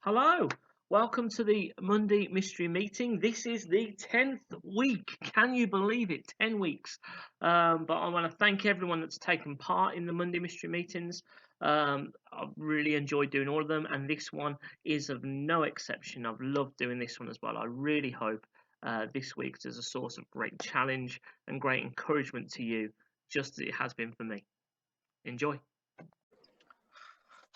Hello, welcome to the Monday Mystery Meeting. This is the 10th week. Can you believe it? 10 weeks. But I want to thank everyone that's taken part in the Monday Mystery Meetings. I've really enjoyed doing all of them, and this one is of no exception. I've loved doing this one as well. I really hope this week's is a source of great challenge and great encouragement to you, just as it has been for me. Enjoy.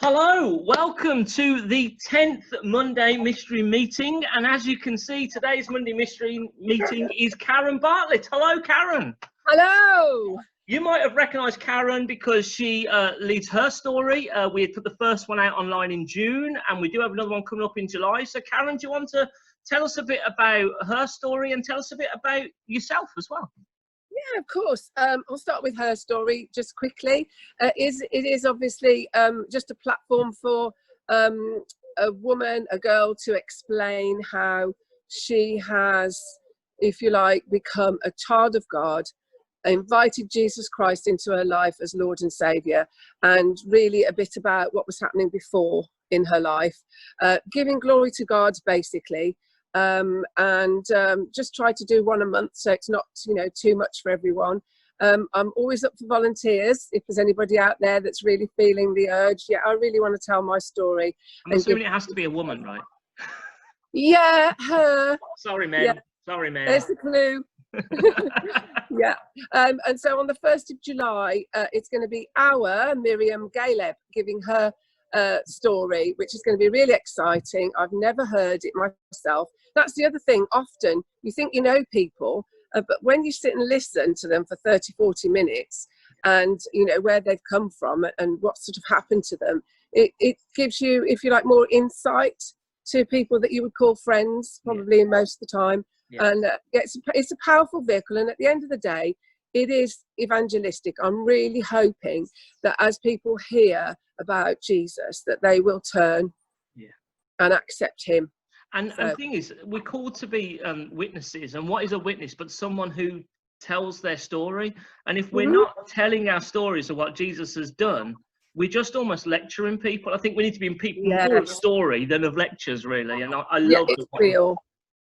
Hello, welcome to the 10th Monday Mystery Meeting. And as you can see, today's Monday Mystery Meeting is Karen Bartlett. Hello, Karen. Hello. You might have recognised Karen because she leads her story. We had put the first one out online in June, and we do have another one coming up in July. So, Karen, do you want to tell us a bit about her story and tell us a bit about yourself as well? Yeah, of course. I'll start with her story just quickly. It is obviously just a platform for a woman, a girl, to explain how she has, if you like, become a child of God, invited Jesus Christ into her life as Lord and Saviour, and really a bit about what was happening before in her life, giving glory to God, basically. Just try to do one a month, so it's not too much for everyone. I'm always up for volunteers if there's anybody out there that's really feeling the urge. I really want to tell my story. I'm assuming it has to be a woman, right? Yeah, her. Sorry, man. Yeah. Sorry, man. There's the clue. Yeah. And so on the 1st of July, it's going to be our Miriam Galeb giving her story, which is going to be really exciting. I've never heard it myself. That's the other thing. Often you think you know people, but when you sit and listen to them for 30-40 minutes and where they've come from and what sort of happened to them, it gives you, if you like, more insight to people that you would call friends, probably most of the time. Yeah. And it's a powerful vehicle, and at the end of the day it is evangelistic. I'm really hoping that as people hear about Jesus, that they will turn and accept him. And the thing is, we're called to be witnesses. And what is a witness but someone who tells their story? And if we're not telling our stories of what Jesus has done, we're just almost lecturing people. I think we need to be in people more of story than of lectures, really. And I love it's real.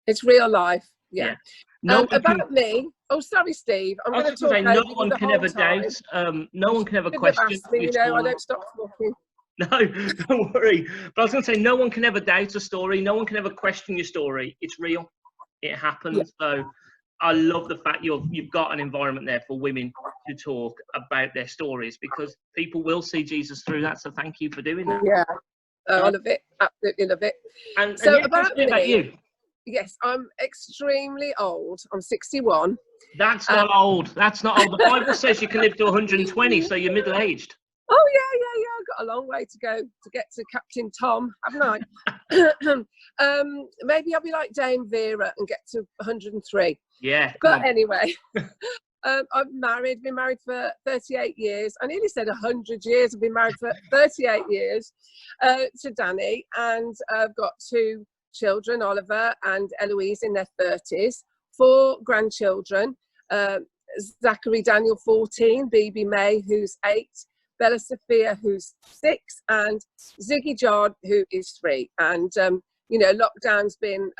It's real life. Yeah. About me. Oh, sorry, Steve. I'm going to talk over no one can ever doubt. No one can ever question. Me, I don't stop talking. No, don't worry. But I was going to say, no one can ever doubt a story. No one can ever question your story. It's real. It happens. Yeah. So I love the fact you've got an environment there for women to talk about their stories, because people will see Jesus through that. So thank you for doing that. Yeah, I love it. Absolutely love it. And so about you. Yes, I'm extremely old. I'm 61. That's not old. That's not old. The Bible says you can live to 120, so you're middle-aged. Oh, yeah. I've got a long way to go to get to Captain Tom, haven't I? Maybe I'll be like Dame Vera and get to 103. Yeah. But anyway, I've been married for 38 years. I nearly said 100 years. I've been married for 38 years to Danny, and I've got 2 children, Oliver and Eloise, in their 30s, 4 grandchildren, Zachary Daniel 14, BB May who's 8, Bella Sophia who's 6, and Ziggy John who is 3. And lockdown's been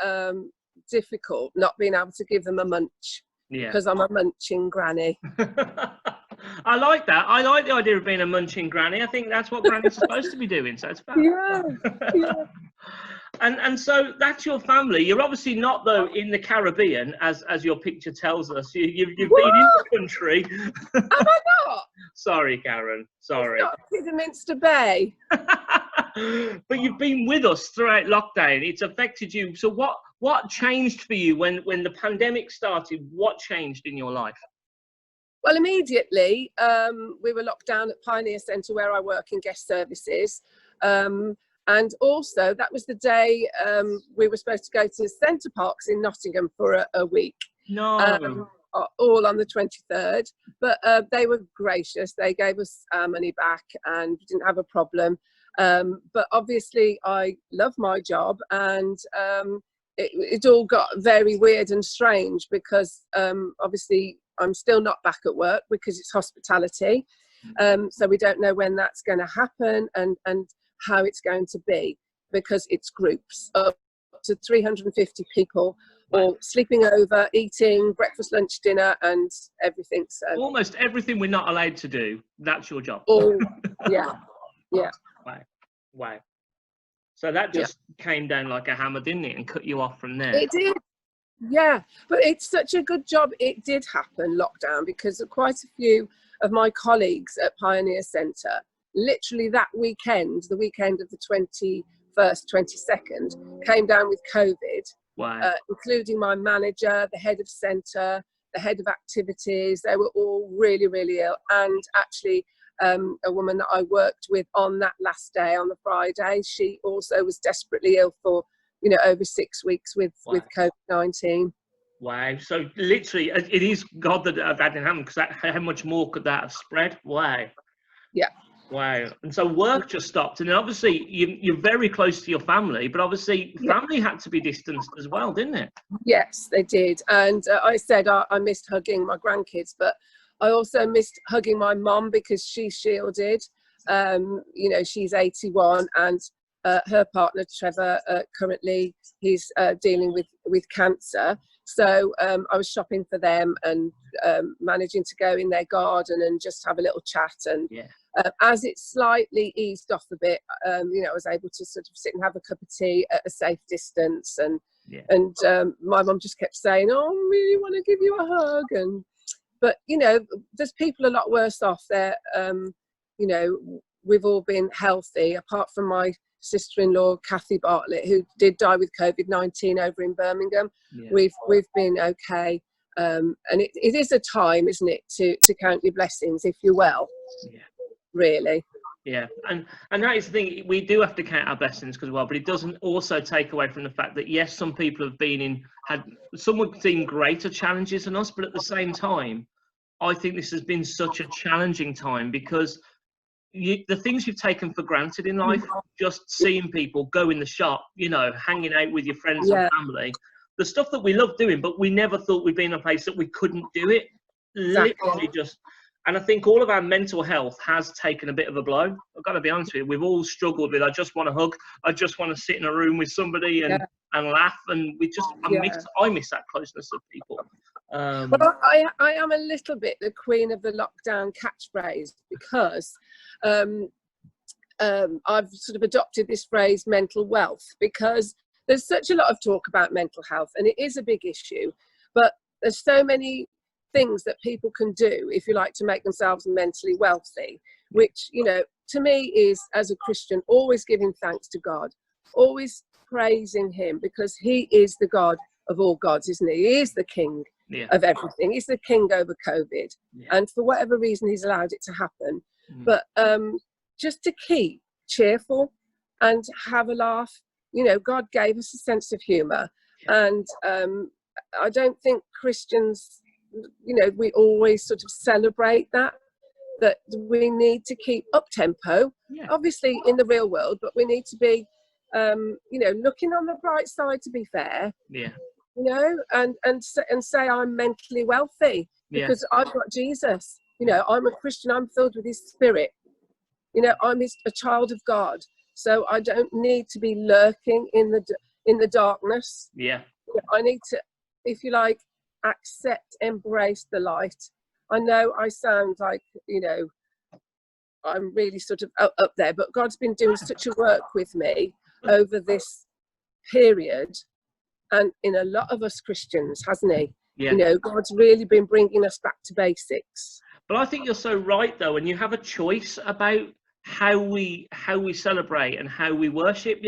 difficult, not being able to give them a munch, because I'm a munching granny. I like that. I like the idea of being a munching granny. I think that's what grannies are supposed to be doing, so it's fun. Yeah. And so that's your family. You're obviously not, though, in the Caribbean, as your picture tells us. You've been in the country. Am I not? Sorry, Karen. Sorry. It's not Kidderminster Bay. But you've been with us throughout lockdown. It's affected you. So what changed for you when the pandemic started? What changed in your life? Well, immediately, we were locked down at Pioneer Centre, where I work in guest services. And also, that was the day we were supposed to go to Centre Parks in Nottingham for a week. No. All on the 23rd. But they were gracious. They gave us our money back and we didn't have a problem. But obviously, I love my job, and it all got very weird and strange, because obviously I'm still not back at work because it's hospitality. So we don't know when that's going to happen and how it's going to be. because it's groups up to 350 people, Right. all sleeping over, eating breakfast, lunch, dinner, and everything. So Almost everything we're not allowed to do, that's your job. all, yeah, yeah, Wow. Wow. So that yeah. just came down like a hammer, didn't it, and cut you off from there? It did. Yeah, but it's such a good job it did happen, lockdown, because quite a few of my colleagues at Pioneer Centre, literally that weekend, the weekend of the 21st, 22nd, came down with COVID, Wow. including my manager, the head of centre, the head of activities. They were all really, really ill. And actually, a woman that I worked with on that last day, on the Friday, she also was desperately ill for over 6 weeks with COVID-19. Wow. So literally, it is God that didn't happen, because how much more could that have spread? Wow. Yeah. Wow. And so work just stopped. And obviously, you're very close to your family, but obviously, family had to be distanced as well, didn't it? Yes, they did. And I said I missed hugging my grandkids, but I also missed hugging my mum because she's shielded. She's 81, and her partner Trevor currently he's dealing with cancer. So I was shopping for them and managing to go in their garden and just have a little chat. And as it slightly eased off a bit, I was able to sort of sit and have a cup of tea at a safe distance. And my mum just kept saying, "Oh, I really want to give you a hug." But there's people a lot worse off there. We've all been healthy, apart from my sister-in-law Kathy Bartlett, who did die with COVID-19 over in Birmingham. We've been okay, and it is a time, isn't it, to count your blessings if you're well. Really. Yeah, and that is the thing. We do have to count our blessings as well, but it doesn't also take away from the fact that yes, some people have some would seen greater challenges than us, but at the same time, I think this has been such a challenging time because the things you've taken for granted in life, just seeing people go in the shop, hanging out with your friends and family, the stuff that we love doing, but we never thought we'd be in a place that we couldn't do it. Exactly. Literally just. And I think all of our mental health has taken a bit of a blow. I've got to be honest with you. We've all struggled with, I just want to hug. I just want to sit in a room with somebody and laugh. And I miss that closeness of people. Well, I am a little bit the queen of the lockdown catchphrase because I've sort of adopted this phrase mental wealth, because there's such a lot of talk about mental health and it is a big issue, but there's so many things that people can do, if you like, to make themselves mentally wealthy, which, to me is, as a Christian, always giving thanks to God, always praising him, because he is the God of all gods, isn't he? He is the king of everything. He's the king over COVID. And for whatever reason, he's allowed it to happen. But just to keep cheerful and have a laugh, God gave us a sense of humour. And I don't think Christians, we always sort of celebrate that we need to keep up tempo, obviously in the real world, but we need to be, looking on the bright side, to be fair, and say I'm mentally wealthy because I've got Jesus. I'm a Christian. I'm filled with his spirit. I'm a child of God. So I don't need to be lurking in the darkness. I need to, if you like, accept, embrace the light. I know I sound like, I'm really sort of up there, but God's been doing such a work with me over this period, and in a lot of us Christians, hasn't he? God's really been bringing us back to basics. But I think you're so right, though, and you have a choice about how we celebrate and how we worship.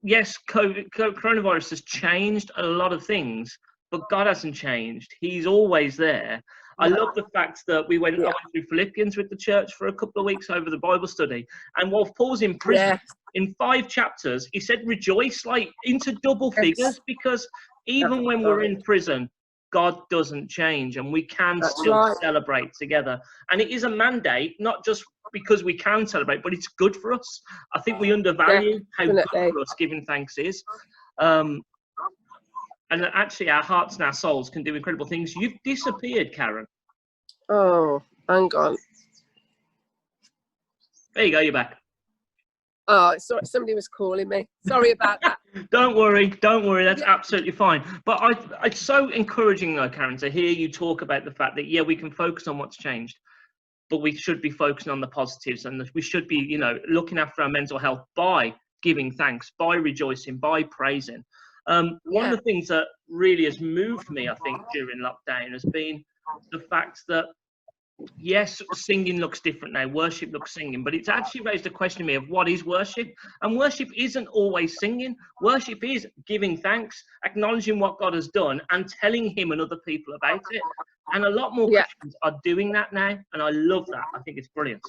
Yes, coronavirus has changed a lot of things, but God hasn't changed. He's always there. I love the fact that I went through Philippians with the church for a couple of weeks over the Bible study. And while Paul's in prison, in 5 chapters, he said, rejoice, like into double figures, because even when we're in prison, God doesn't change and we can still celebrate together. And it is a mandate, not just because we can celebrate, but it's good for us. I think we undervalue how good for us giving thanks is. And actually, our hearts and our souls can do incredible things. You've disappeared, Karen. Oh, hang on. There you go, you're back. Oh, sorry, somebody was calling me. Sorry about that. Don't worry. That's absolutely fine. But it's so encouraging, though, Karen, to hear you talk about the fact that, yeah, we can focus on what's changed, but we should be focusing on the positives, and we should be, you know, looking after our mental health by giving thanks, by rejoicing, by praising. One of the things that really has moved me, I think, during lockdown has been the fact that, yes, singing looks different now. Worship looks singing, but it's actually raised a question to me of what is worship. And worship isn't always singing. Worship is giving thanks, acknowledging what God has done, and telling Him and other people about it. And a lot more Christians are doing that now, and I love that. I think it's brilliant.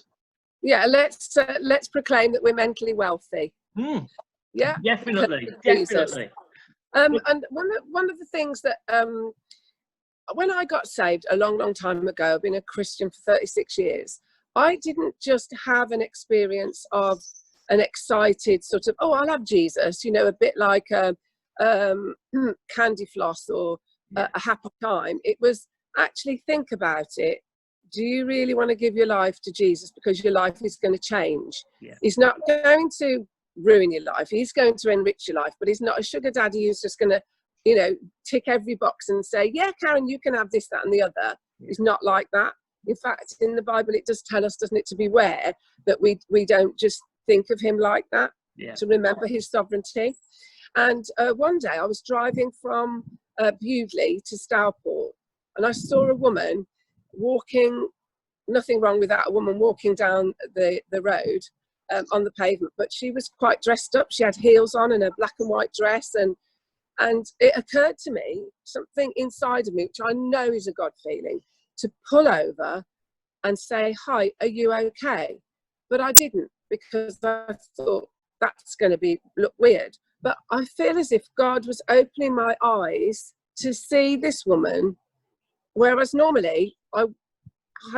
Yeah, let's proclaim that we're mentally wealthy. Yeah, definitely. And one of the things that when I got saved a long time ago, I've been a Christian for 36 years, I didn't just have an experience of an excited sort of, oh, I love Jesus, you know, a bit like a candy floss or a happy time. It was actually, think about it. Do you really want to give your life to Jesus? Because your life is going to change. He's not going to ruin your life. He's going to enrich your life, but he's not a sugar daddy who's just going to, you know, tick every box and say, yeah, Karen, you can have this, that, and the other. It's not like that. In fact, in the Bible, it does tell us, doesn't it, to beware that we don't just think of him like that, to remember his sovereignty. And one day I was driving from Bewdley to Stourport, and I saw a woman walking, nothing wrong with that, a woman walking down the road on the pavement, but she was quite dressed up. She had heels on and a black and white dress, and it occurred to me, something inside of me, which I know is a God feeling, to pull over and say, hi, are you okay? But I didn't, because I thought that's going to look weird. But I feel as if God was opening my eyes to see this woman, whereas normally, how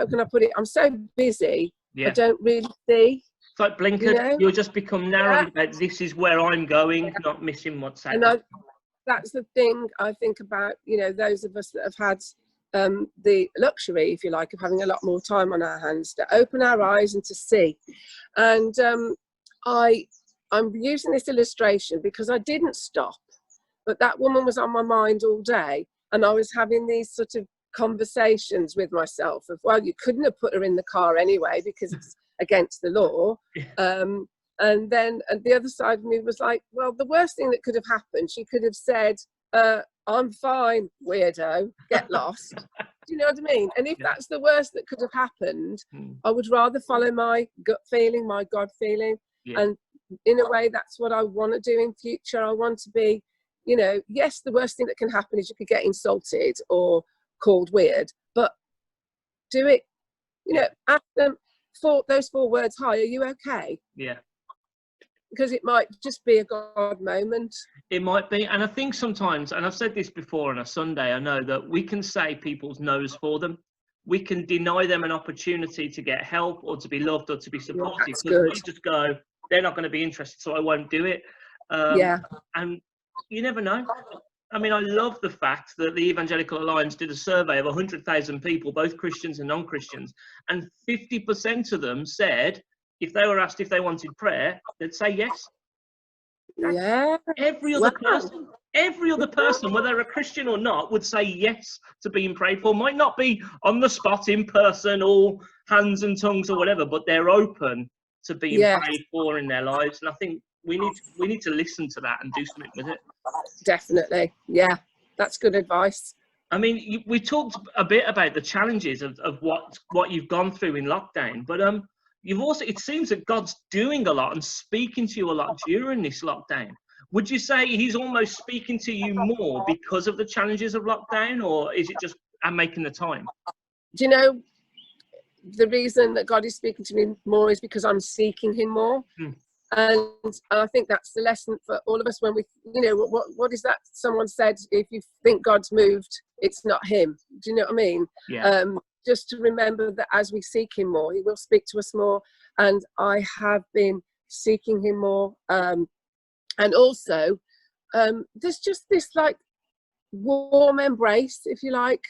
can I put it? I'm so busy, I don't really see. It's like blinkered. You'll just become narrowed about, this is where I'm going, not missing what's happening. And that's the thing I think about, you know, those of us that have had the luxury, if you like, of having a lot more time on our hands, to open our eyes and to see. And I'm using this illustration because I didn't stop, but that woman was on my mind all day, and I was having these sort of conversations with myself of, well, you couldn't have put her in the car anyway because it's against the law. And then the other side of me was like, well, the worst thing that could have happened, she could have said, I'm fine, weirdo, get lost. Do you know what I mean? And if that's the worst that could have happened, I would rather follow my gut feeling, my God feeling. And in a way, that's what I want to do in future. I want to be, you know, yes, the worst thing that can happen is you could get insulted or called weird, but do it, you know, ask them for those 4 words, hi, are you okay? Because it might just be a God moment. It might be. And I think sometimes, and I've said this before on a Sunday, I know that we can say people's no's for them. We can deny them an opportunity to get help or to be loved or to be supported, because we just go, they're not going to be interested, so I won't do it. And you never know. I mean, I love the fact that the Evangelical Alliance did a survey of 100,000 people, both Christians and non-Christians, and 50% of them said, if they were asked if they wanted prayer, they'd say yes. Every other person, whether they're a Christian or not, would say yes to being prayed for. Might not be on the spot in person or hands and tongues or whatever, but they're open to being prayed for in their lives. And I think we need to listen to that and do something with it. Definitely. Yeah, that's good advice. I mean, we talked a bit about the challenges of what you've gone through in lockdown, but you've also, it seems that God's doing a lot and speaking to you a lot during this lockdown. Would you say he's almost speaking to you more because of the challenges of lockdown, or is it just, I'm making the time? Do you know, the reason that God is speaking to me more is because I'm seeking him more. And I think that's the lesson for all of us when we, you know, what is that someone said, if you think God's moved, it's not him. Do you know what I mean? Just to remember that as we seek him more, he will speak to us more. And I have been seeking him more. And also, there's just this like warm embrace, if you like,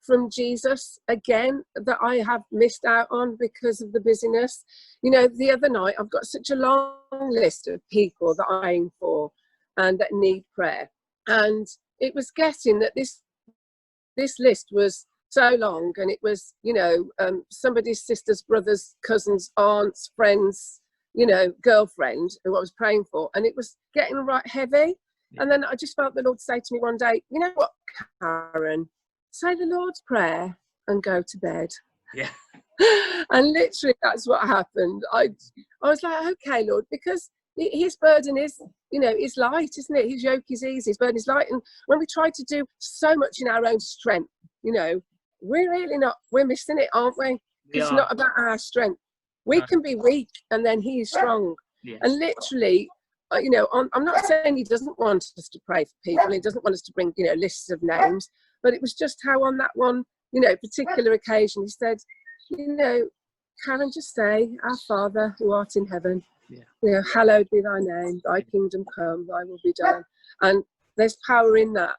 from Jesus again that I have missed out on because of the busyness. You know, the other night, I've got such a long list of people that I'm praying for and that need prayer. And it was getting that this list was so long, and it was, you know, somebody's sister's brother's cousin's aunt's friend's, you know, girlfriend who I was praying for, and it was getting right heavy. And then I just felt the Lord say to me one day, you know what, Karen, say the Lord's Prayer and go to bed. Yeah. And literally that's what happened. I was like, okay, Lord, because his burden is, you know, is light, isn't it? His yoke is easy, his burden is light. And when we try to do so much in our own strength, you know, we're missing it, aren't we? It's not about our strength. We can be weak and then he is strong. Yes. And literally, you know, I'm not saying he doesn't want us to pray for people. He doesn't want us to bring, you know, lists of names. But it was just how on that one, you know, particular occasion, he said, you know, Karen, just say, our Father who art in heaven, you know, hallowed be thy name, thy kingdom come, thy will be done. And there's power in that.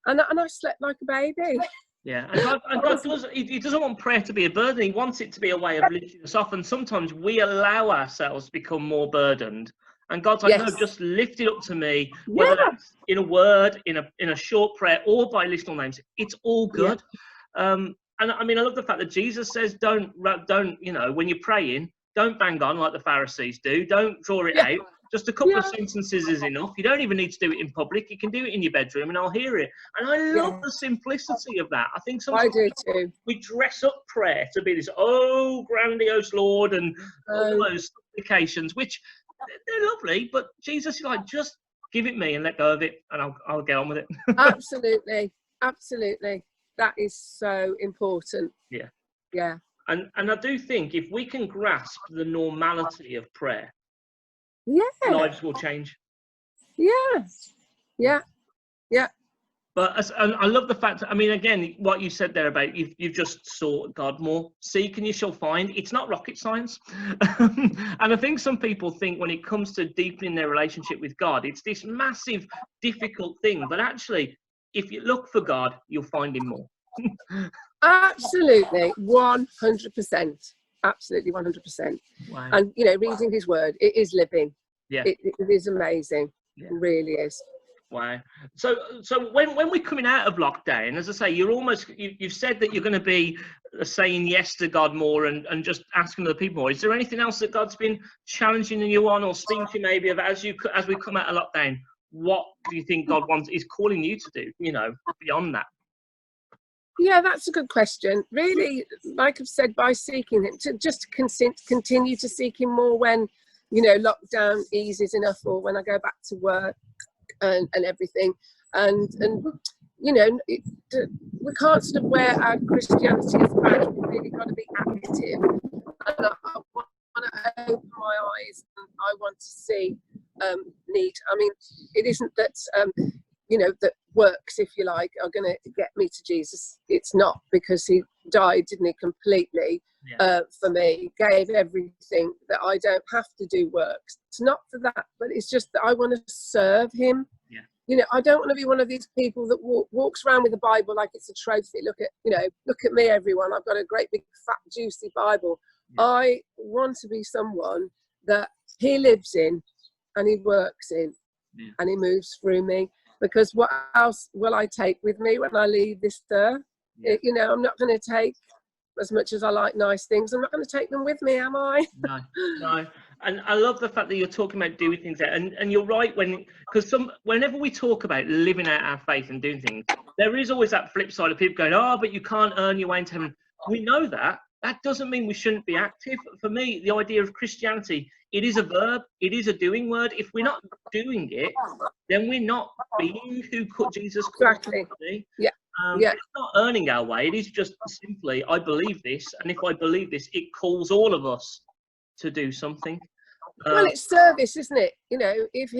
And I slept like a baby. Yeah, and God does, he doesn't want prayer to be a burden. He wants it to be a way of lifting us off. And sometimes we allow ourselves to become more burdened. And God's like, no, just lift it up to me, whether that's in a word, in a short prayer, or by listing names. It's all good. And I mean, I love the fact that Jesus says, don't, you know, when you're praying, don't bang on like the Pharisees do. Don't draw it out. Just a couple of sentences is enough. You don't even need to do it in public. You can do it in your bedroom and I'll hear it. And I love the simplicity of that. I think sometimes we dress up prayer to be this, oh, grandiose Lord, and all those supplications, which they're lovely, but Jesus is like, just give it me and let go of it and I'll get on with it. Absolutely. That is so important. Yeah. And I do think if we can grasp the normality of prayer, lives will change. Yeah. But and I love the fact that, I mean, again, what you said there about you've just sought God more. Seek and you shall find. It's not rocket science. And I think some people think when it comes to deepening their relationship with God, it's this massive, difficult thing. But actually, if you look for God, you'll find him more. Absolutely, 100%. Absolutely, 100%. Wow. And, you know, reading his word, it is living. Yeah. It is amazing. It really is. Wow. So when we're coming out of lockdown, as I say, you've said that you're going to be saying yes to God more and just asking other people more. Is there anything else that God's been challenging you on or speaking to you maybe of as we come out of lockdown? What do you think God is calling you to do, you know, beyond that? Yeah, that's a good question. Really, like I've said, by seeking him, to just continue to seek him more when, you know, lockdown eases enough, or when I go back to work and everything. And you know, we can't sort of wear our Christianity as a badge. We've really got to be active. And I want to open my eyes, and I want to see need. I mean, it isn't that you know, that works, if you like, are going to get me to Jesus. It's not, because he died, didn't he, completely for me, gave everything, that I don't have to do works. It's not for that, but it's just that I want to serve him. You know, I don't want to be one of these people that walks around with a Bible like it's a trophy. Look at me, everyone. I've got a great big fat juicy Bible. I want to be someone that he lives in and he works in and he moves through me. Because what else will I take with me when I leave this earth? You know, I'm not going to take, as much as I like nice things, I'm not going to take them with me, am I? No. And I love the fact that you're talking about doing things there. And you're right, because whenever we talk about living out our faith and doing things, there is always that flip side of people going, oh, but you can't earn your way into heaven. We know that. That doesn't mean we shouldn't be active. For me, the idea of Christianity, it is a verb, it is a doing word. If we're not doing it, then we're not being who Jesus called us to be. It's not earning our way. It is just simply, I believe this, and if I believe this, it calls all of us to do something. Well, it's service, isn't it? You know, if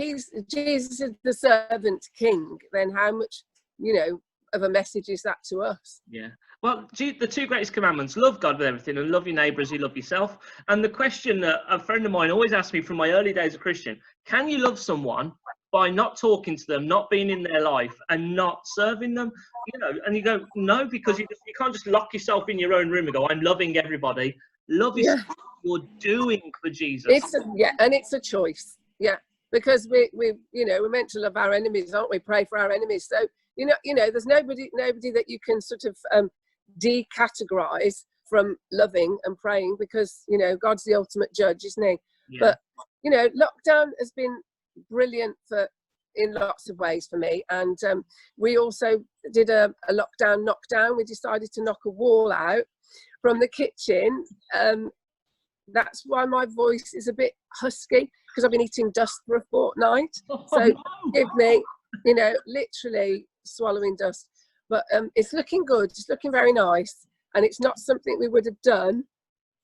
Jesus is the servant king, then how much, you know, of a message is that to us? Yeah. Well, the two greatest commandments: love God with everything and love your neighbour as you love yourself. And the question that a friend of mine always asked me from my early days as a Christian: can you love someone by not talking to them, not being in their life, and not serving them. And you go, no, because you can't just lock yourself in your own room and go, I'm loving everybody. Love is Yeah. what you're doing for Jesus. And it's a choice. Yeah, because we're meant to love our enemies, aren't we? Pray for our enemies. So there's nobody that you can sort of decategorize from loving and praying, because God's the ultimate judge, isn't he? Yeah. But lockdown has been brilliant in lots of ways for me, and we also did a lockdown knockdown. We decided to knock a wall out from the kitchen. That's why my voice is a bit husky, because I've been eating dust for a fortnight. So give me, literally swallowing dust. But it's looking good. It's looking very nice. And it's not something we would have done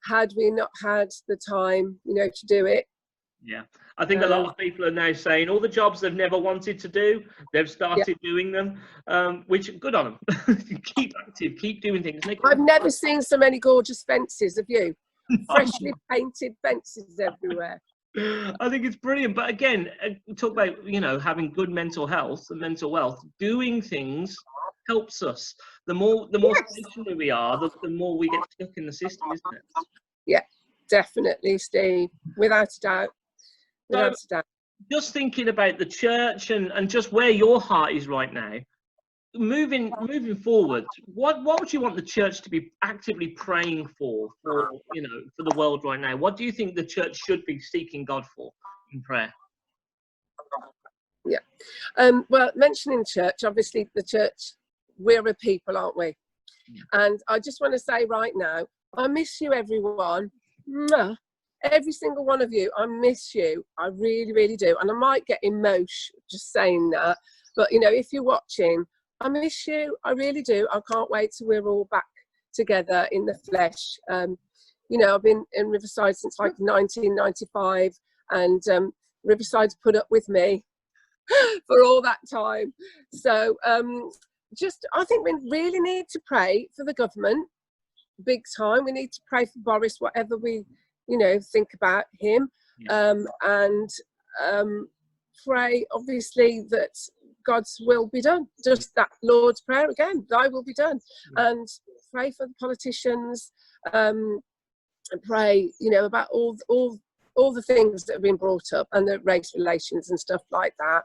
had we not had the time, to do it. Yeah. I think a lot of people are now saying all the jobs they've never wanted to do, they've started doing them, which good on them. Keep active, keep doing things. I've never seen so many gorgeous fences, have you? Freshly painted fences everywhere. I think it's brilliant. But again, talk about, having good mental health and mental wealth. Doing things helps us. The more stationary we are, the more we get stuck in the system, isn't it? Yeah, definitely, Steve. Without a doubt. Just thinking about the church and just where your heart is right now, moving forward, what would you want the church to be actively praying for the world right now? What do you think the church should be seeking God for in prayer? Yeah. Well, mentioning church, obviously the church, we're a people, aren't we? Yeah. And I just want to say right now, I miss you, everyone. Mwah. Every single one of you, I miss you. I really, really do. And I might get emotional just saying that. But, if you're watching, I miss you. I really do. I can't wait till we're all back together in the flesh. I've been in Riverside since like 1995, and Riverside's put up with me for all that time. So I think we really need to pray for the government, big time. We need to pray for Boris, whatever we think about him, and pray obviously that God's will be done. Just that Lord's Prayer again, thy will be done. And pray for the politicians, and pray about all the things that have been brought up, and the race relations and stuff like that.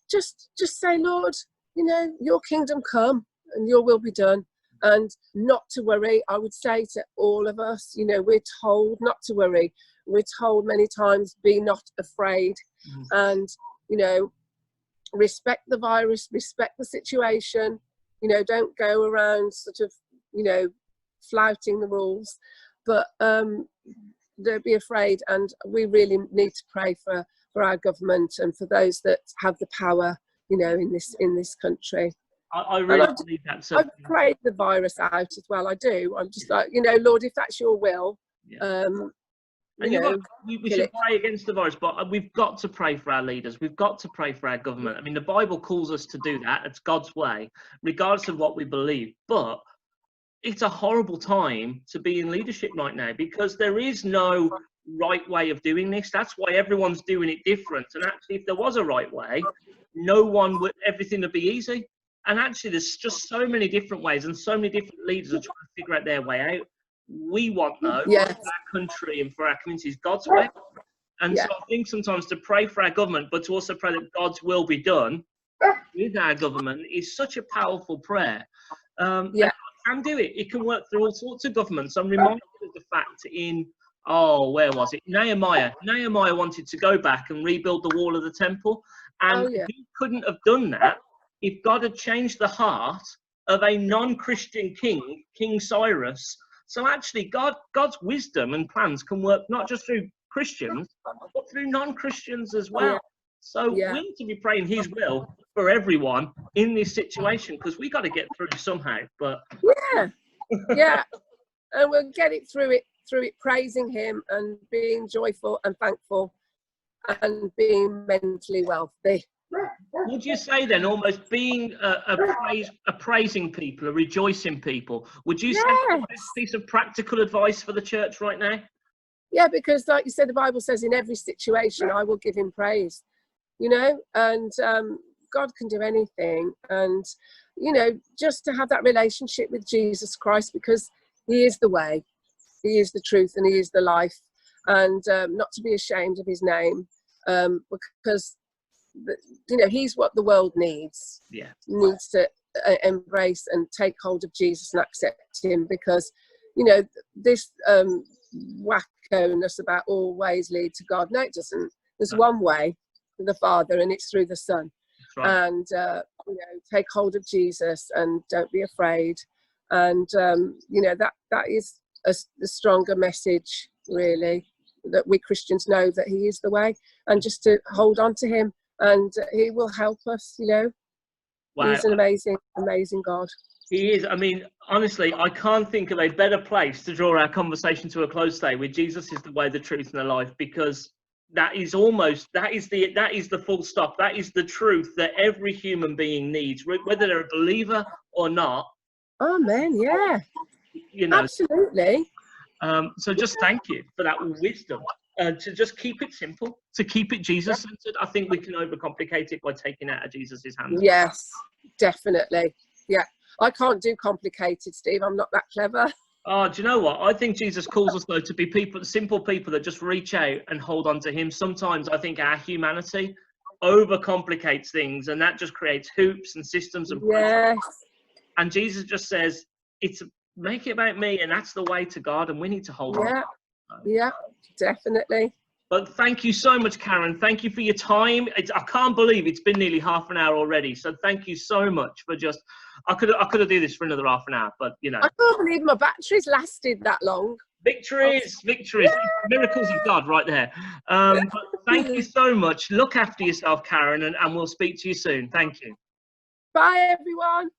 Just say, Lord, your kingdom come and your will be done. And not to worry. I would say to all of us, we're told not to worry. We're told many times, be not afraid. And, respect the virus, respect the situation. Don't go around sort of, flouting the rules. But don't be afraid. And we really need to pray for our government and for those that have the power, in this country. I really believe that. So I prayed the virus out as well. I do. I'm just like, Lord, if that's your will, we should pray against the virus, but we've got to pray for our leaders. We've got to pray for our government. I mean, the Bible calls us to do that. It's God's way, regardless of what we believe. But it's a horrible time to be in leadership right now, because there is no right way of doing this. That's why everyone's doing it different. And actually, if there was a right way, everything would be easy. And actually, there's just so many different ways, and so many different leaders are trying to figure out their way out. We want, though, for our country and for our communities, God's way. And so I think sometimes to pray for our government, but to also pray that God's will be done with our government, is such a powerful prayer. And God can do it. It can work through all sorts of governments. I'm reminded of the fact where was it? Nehemiah. Nehemiah wanted to go back and rebuild the wall of the temple. And he couldn't have done that if God had changed the heart of a non-Christian king, King Cyrus. So actually, God's wisdom and plans can work not just through Christians, but through non-Christians as well. So we need to be praying His will for everyone in this situation, because we got to get through somehow. But and we'll get it through it praising Him and being joyful and thankful and being mentally wealthy. Would you say then, almost being a praising people, a rejoicing people, would you say that's a piece of practical advice for the church right now? Yeah, because like you said, the Bible says in every situation, I will give Him praise. and God can do anything. And, just to have that relationship with Jesus Christ, because he is the way, he is the truth, and he is the life. And not to be ashamed of his name, because, he's what the world needs. Yeah. Needs to embrace and take hold of Jesus and accept him, because, this wackoness about all ways lead to God. No, it doesn't. There's one way to the Father, and it's through the Son. Right. And take hold of Jesus and don't be afraid. And that is the stronger message, really, that we Christians know that he is the way, and just to hold on to him, and he will help us. Wow. He's an amazing God. He is. I mean, honestly, I can't think of a better place to draw our conversation to a close today, where Jesus is the way, the truth, and the life, because that is the full stop. That is the truth that every human being needs, whether they're a believer or not. Amen. Yeah. Absolutely. So just thank you for that wisdom. To just keep it simple, to keep it Jesus-centered. I think we can overcomplicate it by taking it out of Jesus's hands. Yes, definitely. Yeah. I can't do complicated, Steve. I'm not that clever. Oh, do you know what? I think Jesus calls us, though, to be simple people that just reach out and hold on to him. Sometimes I think our humanity overcomplicates things, and that just creates hoops and systems and yes. And Jesus just says, make it about me, and that's the way to God, and we need to hold on. Yeah, definitely. But thank you so much, Karen. Thank you for your time. I can't believe it's been nearly half an hour already. So thank you so much for just. I could have do this for another half an hour, but I can't believe my battery's lasted that long. Victories, yeah. Miracles of God, right there. But thank you so much. Look after yourself, Karen, and we'll speak to you soon. Thank you. Bye, everyone.